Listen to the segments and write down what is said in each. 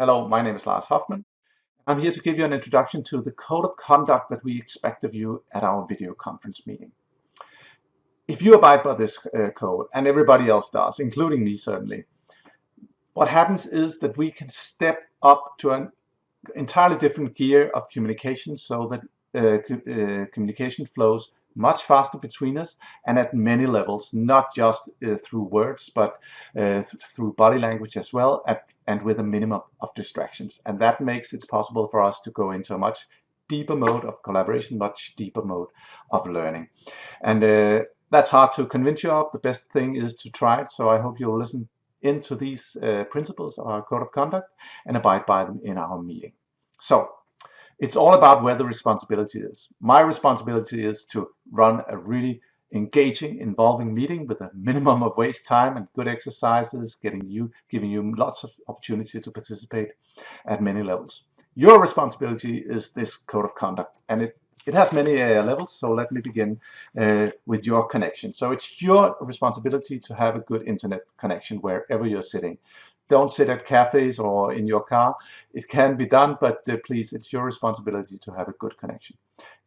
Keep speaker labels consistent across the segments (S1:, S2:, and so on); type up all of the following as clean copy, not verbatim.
S1: Hello, my name is Lars Hoffman. I'm here to give you an introduction to the code of conduct that we expect of you at our video conference meeting. If you abide by this code, and everybody else does, including me certainly, what happens is that we can step up to an entirely different gear of communication so that communication flows much faster between us and at many levels, not just through words, but through body language as well, and with a minimum of distractions. And that makes it possible for us to go into a much deeper mode of collaboration, much deeper mode of learning. And that's hard to convince you of. The best thing is to try it. So I hope you'll listen into these principles of our code of conduct and abide by them in our meeting. So it's all about where the responsibility is. My responsibility is to run a really engaging, involving meeting with a minimum of waste time and good exercises, giving you lots of opportunity to participate at many levels. Your responsibility is this code of conduct, and it has many levels, so let me begin with your connection. So it's your responsibility to have a good internet connection wherever you're sitting. Don't sit at cafes or in your car. It can be done, but please, it's your responsibility to have a good connection.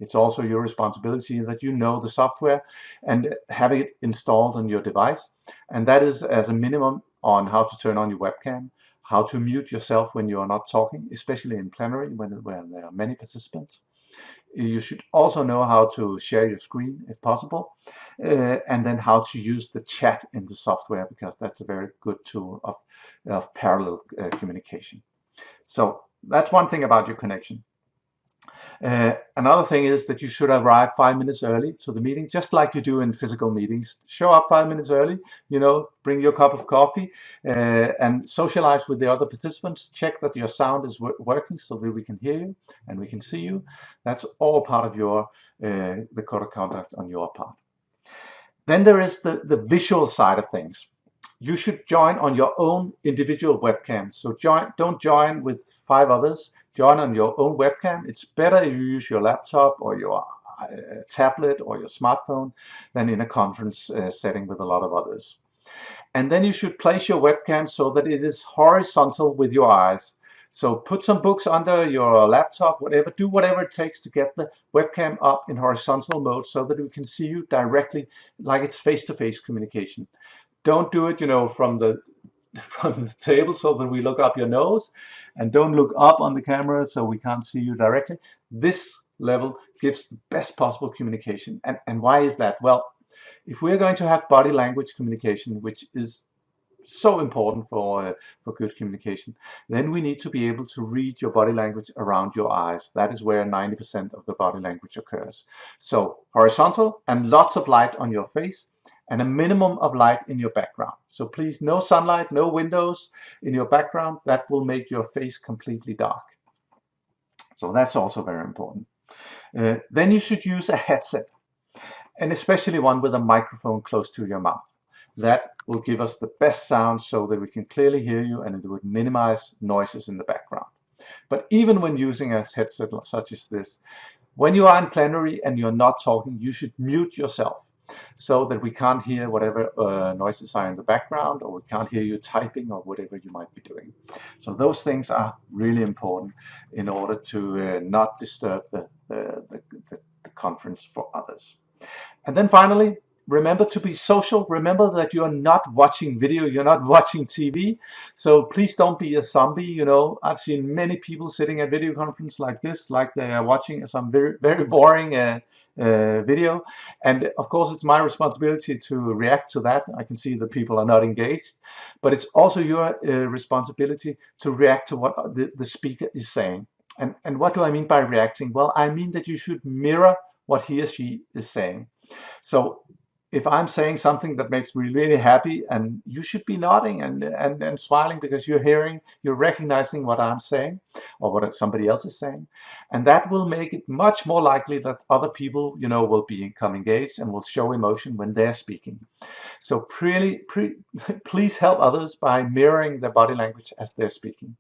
S1: It's also your responsibility that you know the software and have it installed on your device. And that is as a minimum on how to turn on your webcam, how to mute yourself when you are not talking, especially in plenary when there are many participants. You should also know how to share your screen if possible, and then how to use the chat in the software, because that's a very good tool of parallel communication. So that's one thing about your connection. Another thing is that you should arrive 5 minutes early to the meeting, just like you do in physical meetings. Show up 5 minutes early, bring your cup of coffee and socialize with the other participants. Check that your sound is working so that we can hear you and we can see you. That's all part of your the code of conduct on your part. Then there is the visual side of things. You should join on your own individual webcam. So don't join with 5 others. Join on your own webcam. It's better if you use your laptop or your tablet or your smartphone than in a conference setting with a lot of others. And then you should place your webcam so that it is horizontal with your eyes. So put some books under your laptop, do whatever it takes to get the webcam up in horizontal mode so that we can see you directly, like it's face-to-face communication. Don't do it, from the table so that we look up your nose, and don't look up on the camera so we can't see you directly. This level gives the best possible communication. And why is that? Well, if we're going to have body language communication, which is so important for good communication, then we need to be able to read your body language around your eyes. That is where 90% of the body language occurs. So horizontal and lots of light on your face, and a minimum of light in your background. So please, no sunlight, no windows in your background. That will make your face completely dark. So that's also very important. Then you should use a headset, and especially one with a microphone close to your mouth. That will give us the best sound so that we can clearly hear you, and it would minimize noises in the background. But even when using a headset such as this, when you are in plenary and you're not talking, you should mute yourself, so that we can't hear whatever noises are in the background, or we can't hear you typing or whatever you might be doing. So those things are really important in order to not disturb the conference for others. And then finally, remember to be social. Remember that you're not watching video, you're not watching TV. So please don't be a zombie. I've seen many people sitting at video conference like this, like they are watching some very, very boring video. And of course, it's my responsibility to react to that. I can see that people are not engaged, but it's also your responsibility to react to what the speaker is saying. And what do I mean by reacting? Well, I mean that you should mirror what he or she is saying. So if I'm saying something that makes me really happy, and you should be nodding and smiling, because you're recognizing what I'm saying or what somebody else is saying, and that will make it much more likely that other people will become engaged and will show emotion when they're speaking. So please help others by mirroring their body language as they're speaking.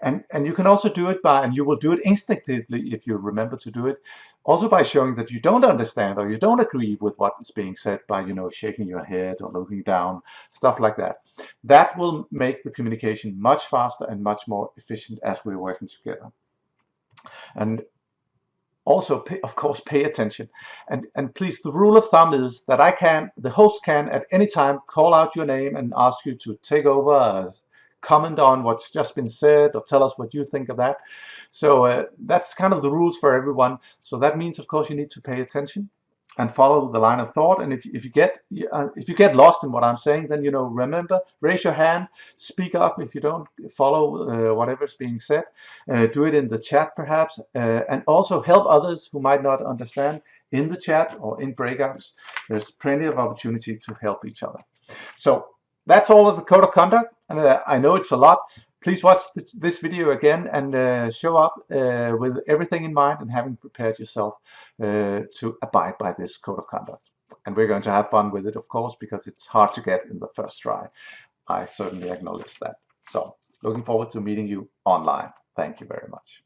S1: And you can also do it and you will do it instinctively if you remember to do it, also by showing that you don't understand or you don't agree with what is being said, by, you know, shaking your head or looking down, stuff like that. That will make the communication much faster and much more efficient as we're working together. And also, of course, pay attention. And please, the rule of thumb is that the host can at any time call out your name and ask you to take over, comment on what's just been said, or tell us what you think of that. So that's kind of the rules for everyone. So that means, of course, you need to pay attention and follow the line of thought. And if you get lost in what I'm saying, then, you know, remember, raise your hand, speak up if you don't follow whatever's being said. Do it in the chat perhaps, and also help others who might not understand in the chat or in breakouts. There's plenty of opportunity to help each other. So that's all of the code of conduct, and I know it's a lot. Please watch this video again and show up with everything in mind and having prepared yourself to abide by this code of conduct. And we're going to have fun with it, of course, because it's hard to get in the first try. I certainly acknowledge that. So looking forward to meeting you online. Thank you very much.